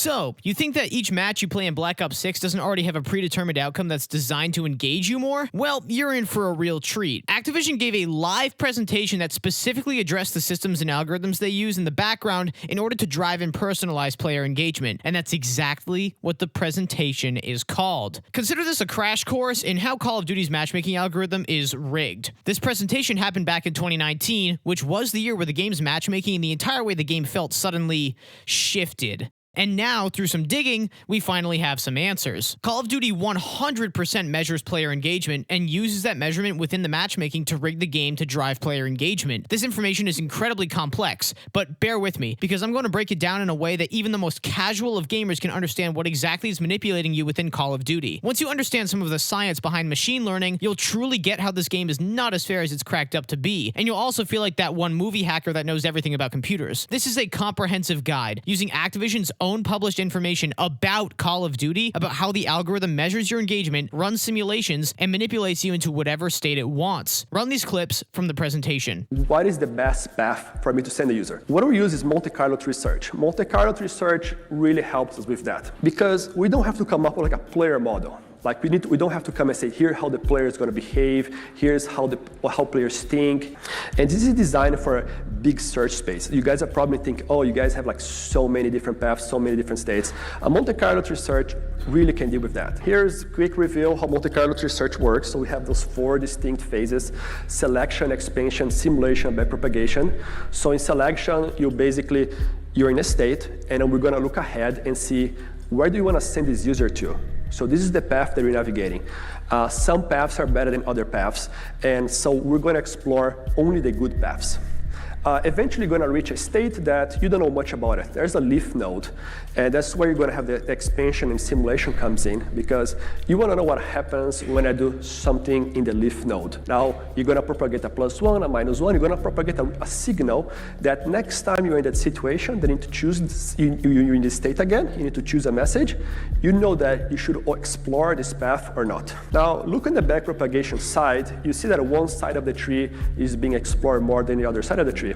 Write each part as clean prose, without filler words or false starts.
So, you think that each match you play in Black Ops 6 doesn't already have a predetermined outcome that's designed to engage you more? Well, you're in for a real treat. Activision gave a live presentation that specifically addressed the systems and algorithms they use in the background in order to drive and personalize player engagement, and that's exactly what the presentation is called. Consider this a crash course in how Call of Duty's matchmaking algorithm is rigged. This presentation happened back in 2019, which was the year where the game's matchmaking and the entire way the game felt suddenly shifted. And now, through some digging, we finally have some answers. Call of Duty 100% measures player engagement and uses that measurement within the matchmaking to rig the game to drive player engagement. This information is incredibly complex, but bear with me, because I'm going to break it down in a way that even the most casual of gamers can understand what exactly is manipulating you within Call of Duty. Once you understand some of the science behind machine learning, you'll truly get how this game is not as fair as it's cracked up to be, and you'll also feel like that one movie hacker that knows everything about computers. This is a comprehensive guide, using Activision's own published information about Call of Duty, about how the algorithm measures your engagement, runs simulations, and manipulates you into whatever state it wants. Run these clips from the presentation. What is the best path for me to send a user? What we use is Monte Carlo tree search. Monte Carlo tree search really helps us with that, because we don't have to come up with like a player model. Like we don't have to come and say, here's how the player is going to behave, here's how players think. And this is designed for a big search space. You guys are probably thinking, oh, you guys have like so many different paths, so many different states. A Monte Carlo tree search really can deal with that. Here's a quick review how Monte Carlo tree search works. So we have those 4 distinct phases: selection, expansion, simulation, and backpropagation. So in selection, you're in a state, and then we're going to look ahead and see, where do you want to send this user to? So this is the path that we're navigating. Some paths are better than other paths, and so we're going to explore only the good paths. Eventually going to reach a state that you don't know much about it. There's a leaf node, and that's where you're going to have the expansion and simulation comes in, because you want to know what happens when I do something in the leaf node. Now, you're going to propagate a +1, a -1. You're going to propagate a signal that next time you're in that situation, they need to choose, you're in this state again, you need to choose a message. You know that you should explore this path or not. Now, look on the backpropagation side. You see that one side of the tree is being explored more than the other side of the tree.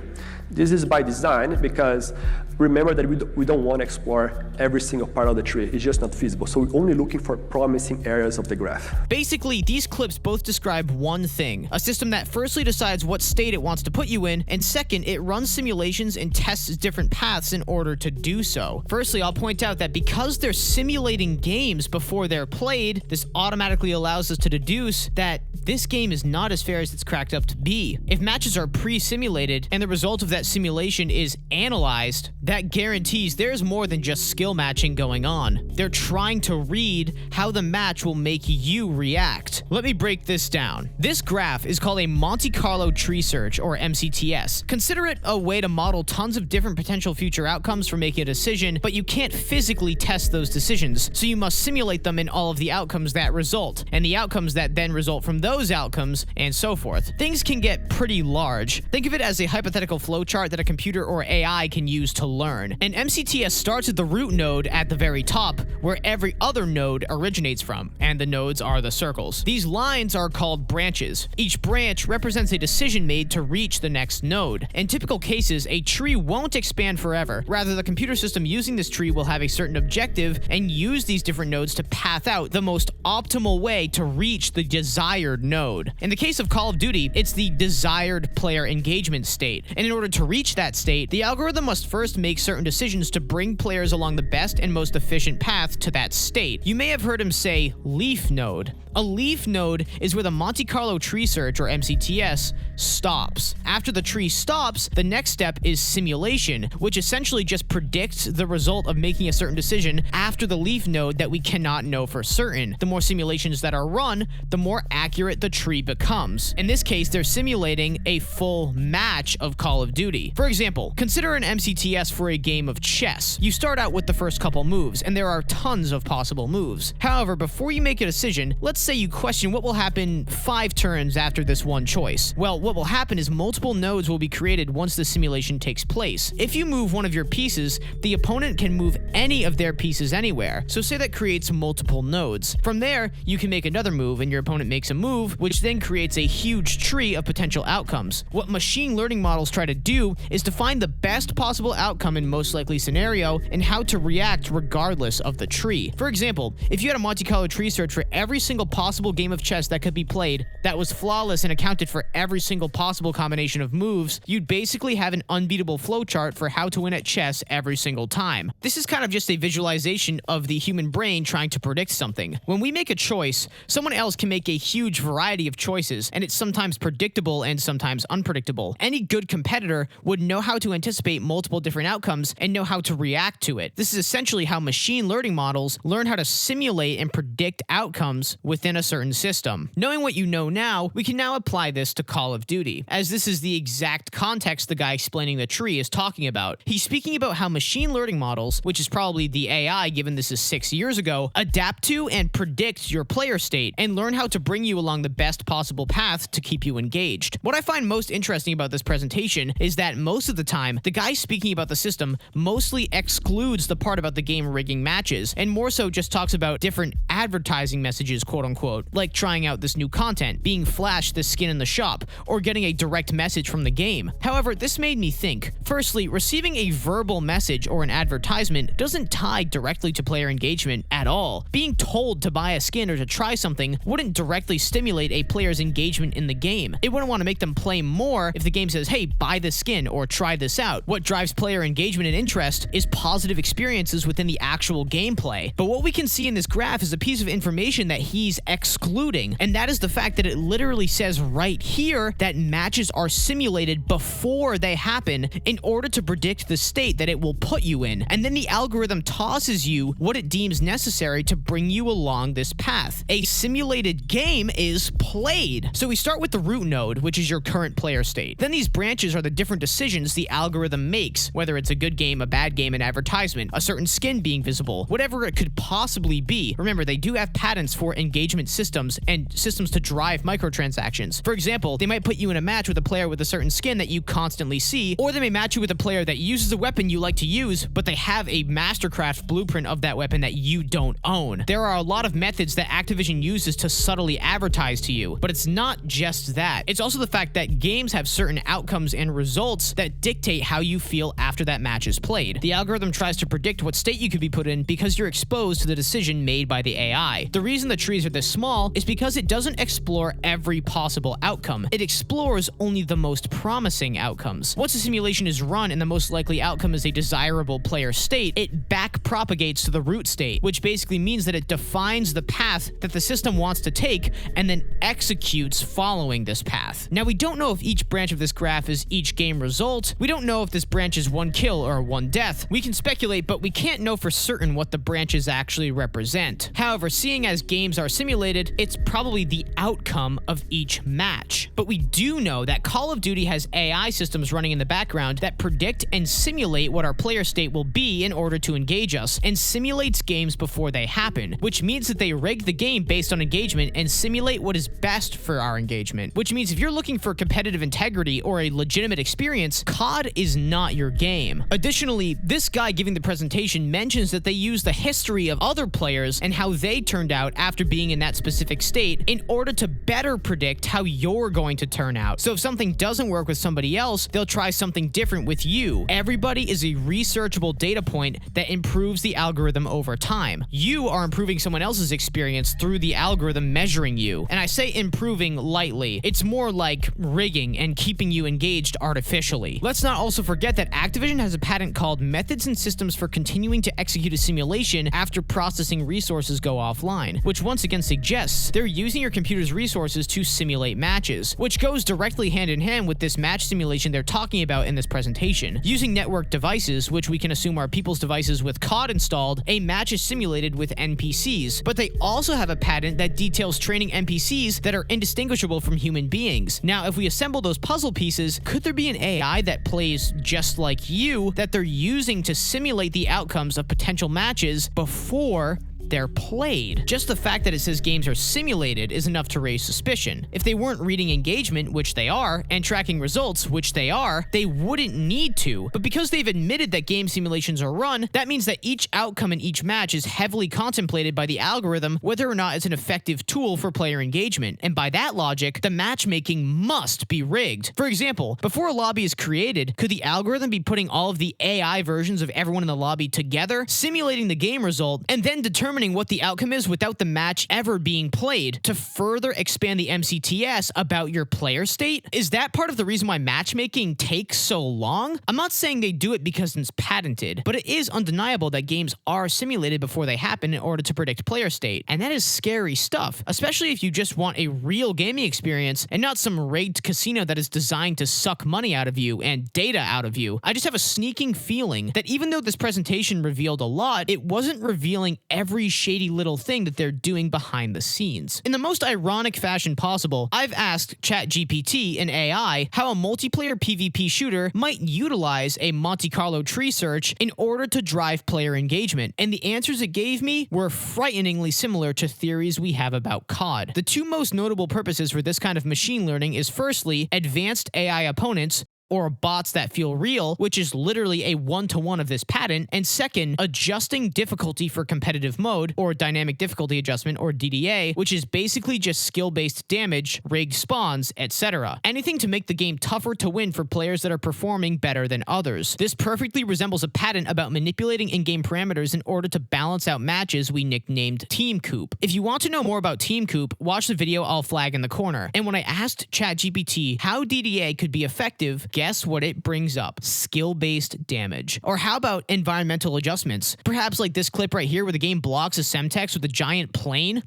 This is by design, because remember that we don't want to explore every single part of the tree. It's just not feasible. So we're only looking for promising areas of the graph. Basically, these clips both describe one thing: a system that firstly decides what state it wants to put you in, and second, it runs simulations and tests different paths in order to do so. Firstly, I'll point out that because they're simulating games before they're played, this automatically allows us to deduce that this game is not as fair as it's cracked up to be. If matches are pre-simulated and the result of that simulation is analyzed, that guarantees there's more than just skill matching going on. They're trying to read how the match will make you react. Let me break this down. This graph is called a Monte Carlo tree search, or MCTS. Consider it a way to model tons of different potential future outcomes for making a decision, but you can't physically test those decisions, so you must simulate them in all of the outcomes that result, and the outcomes that then result from those outcomes, and so forth. Things can get pretty large. Think of it as a hypothetical flowchart that a computer or AI can use to learn. An MCTS starts at the root node at the very top, where every other node originates from, and the nodes are the circles. These lines are called branches. Each branch represents a decision made to reach the next node. In typical cases, a tree won't expand forever. Rather, the computer system using this tree will have a certain objective and use these different nodes to path out the most optimal way to reach the desired node. In the case of Call of Duty, it's the desired player engagement state. And in order to reach that state, the algorithm must first make certain decisions to bring players along the best and most efficient path to that state. You may have heard him say leaf node. A leaf node is where the Monte Carlo tree search, or MCTS, stops. After the tree stops, the next step is simulation, which essentially just predicts the result of making a certain decision after the leaf node that we cannot know for certain. The more simulations that are run, the more accurate the tree becomes. In this case, they're simulating a full match of Call of Duty. For example, consider an MCTS for a game of chess. You start out with the first couple moves, and there are tons of possible moves. However, before you make a decision, let's say you question what will happen 5 turns after this one choice. Well, what will happen is multiple nodes will be created once the simulation takes place. If you move one of your pieces, the opponent can move any of their pieces anywhere. So say that creates multiple nodes. From there, you can make another move, and your opponent makes a move, which then creates a huge tree of potential outcomes. What machine learning models try to do do is to find the best possible outcome in most likely scenario and how to react regardless of the tree. For example, if you had a Monte Carlo tree search for every single possible game of chess that could be played that was flawless and accounted for every single possible combination of moves, you'd basically have an unbeatable flowchart for how to win at chess every single time. This is kind of just a visualization of the human brain trying to predict something. When we make a choice, someone else can make a huge variety of choices, and it's sometimes predictable and sometimes unpredictable. Any good competitor would know how to anticipate multiple different outcomes and know how to react to it. This is essentially how machine learning models learn how to simulate and predict outcomes within a certain system. Knowing what you know now, we can now apply this to Call of Duty, as this is the exact context the guy explaining the tree is talking about. He's speaking about how machine learning models, which is probably the AI given this is 6 years ago, adapt to and predict your player state and learn how to bring you along the best possible path to keep you engaged. What I find most interesting about this presentation is that most of the time, the guy speaking about the system mostly excludes the part about the game rigging matches, and more so just talks about different advertising messages, quote unquote, like trying out this new content, being flashed this skin in the shop, or getting a direct message from the game. However, this made me think. Firstly, receiving a verbal message or an advertisement doesn't tie directly to player engagement at all. Being told to buy a skin or to try something wouldn't directly stimulate a player's engagement in the game. It wouldn't want to make them play more if the game says, hey, buy this skin or try this out. What drives player engagement and interest is positive experiences within the actual gameplay. But what we can see in this graph is a piece of information that he's excluding, and that is the fact that it literally says right here that matches are simulated before they happen in order to predict the state that it will put you in, and then the algorithm tosses you what it deems necessary to bring you along this path. A simulated game is played. So we start with the root node, which is your current player state. Then these branches are the different decisions the algorithm makes, whether it's a good game, a bad game, an advertisement, a certain skin being visible, whatever it could possibly be. Remember, they do have patents for engagement systems and systems to drive microtransactions. For example, they might put you in a match with a player with a certain skin that you constantly see, or they may match you with a player that uses a weapon you like to use, but they have a Mastercraft blueprint of that weapon that you don't own. There are a lot of methods that Activision uses to subtly advertise to you, but it's not just that. It's also the fact that games have certain outcomes and results that dictate how you feel after that match is played. The algorithm tries to predict what state you could be put in because you're exposed to the decision made by the AI. The reason the trees are this small is because it doesn't explore every possible outcome. It explores only the most promising outcomes. Once a simulation is run and the most likely outcome is a desirable player state, it back propagates to the root state, which basically means that it defines the path that the system wants to take and then executes following this path. Now, we don't know if each branch of this graph is each game result. We don't know if this branch is one kill or one death. We can speculate, but we can't know for certain what the branches actually represent. However, seeing as games are simulated, it's probably the outcome of each match. But we do know that Call of Duty has AI systems running in the background that predict and simulate what our player state will be in order to engage us, and simulates games before they happen, which means that they rig the game based on engagement and simulate what is best for our engagement. Which means if you're looking for competitive integrity or a legitimate experience, COD is not your game. Additionally, this guy giving the presentation mentions that they use the history of other players and how they turned out after being in that specific state in order to better predict how you're going to turn out. So if something doesn't work with somebody else, they'll try something different with you. Everybody is a researchable data point that improves the algorithm over time. You are improving someone else's experience through the algorithm measuring you. And I say improving lightly. It's more like rigging and keeping you engaged artificially. Let's not also forget that Activision has a patent called Methods and Systems for Continuing to Execute a Simulation After Processing Resources Go Offline, which once again suggests they're using your computer's resources to simulate matches, which goes directly hand in hand with this match simulation they're talking about in this presentation. Using network devices, which we can assume are people's devices with COD installed, a match is simulated with NPCs, but they also have a patent that details training NPCs that are indistinguishable from human beings. Now, if we assemble those puzzle pieces, could there be an AI that plays just like you that they're using to simulate the outcomes of potential matches before they're played. Just the fact that it says games are simulated is enough to raise suspicion. If they weren't reading engagement, which they are, and tracking results, which they are, they wouldn't need to. But because they've admitted that game simulations are run, that means that each outcome in each match is heavily contemplated by the algorithm whether or not it's an effective tool for player engagement. And by that logic, the matchmaking must be rigged. For example, before a lobby is created, could the algorithm be putting all of the AI versions of everyone in the lobby together, simulating the game result, and then determining what the outcome is without the match ever being played to further expand the MCTS about your player state? Is that part of the reason why matchmaking takes so long? I'm not saying they do it because it's patented, but it is undeniable that games are simulated before they happen in order to predict player state, and that is scary stuff, especially if you just want a real gaming experience and not some rigged casino that is designed to suck money out of you and data out of you. I just have a sneaking feeling that even though this presentation revealed a lot, it wasn't revealing every shady little thing that they're doing behind the scenes. In the most ironic fashion possible, I've asked ChatGPT, an AI, how a multiplayer PvP shooter might utilize a Monte Carlo tree search in order to drive player engagement, and the answers it gave me were frighteningly similar to theories we have about COD. The two most notable purposes for this kind of machine learning is firstly, advanced AI opponents, or bots that feel real, which is literally a one-to-one of this patent, and second, adjusting difficulty for competitive mode, or dynamic difficulty adjustment, or DDA, which is basically just skill-based damage, rigged spawns, etc. Anything to make the game tougher to win for players that are performing better than others. This perfectly resembles a patent about manipulating in-game parameters in order to balance out matches we nicknamed Team Coup. If you want to know more about Team Coup, watch the video I'll flag in the corner. And when I asked ChatGPT how DDA could be effective, guess what it brings up? Skill-based damage. Or how about environmental adjustments? Perhaps like this clip right here where the game blocks a Semtex with a giant plane?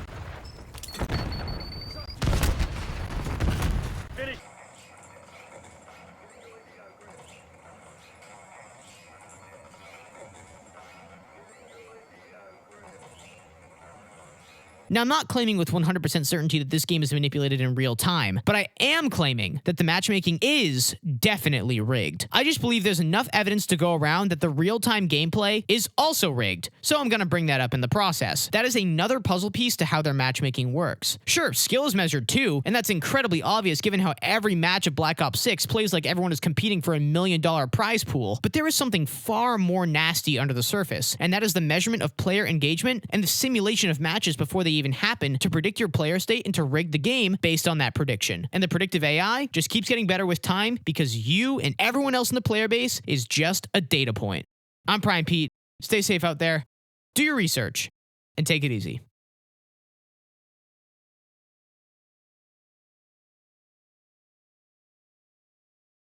Now, I'm not claiming with 100% certainty that this game is manipulated in real time, but I am claiming that the matchmaking is definitely rigged. I just believe there's enough evidence to go around that the real-time gameplay is also rigged, so I'm gonna bring that up in the process. That is another puzzle piece to how their matchmaking works. Sure, skill is measured too, and that's incredibly obvious given how every match of Black Ops 6 plays like everyone is competing for $1 million prize pool, but there is something far more nasty under the surface, and that is the measurement of player engagement and the simulation of matches before they even happen to predict your player state and to rig the game based on that prediction. And the predictive AI just keeps getting better with time because you and everyone else in the player base is just a data point. I'm Prime Pete. Stay safe out there, do your research, and take it easy.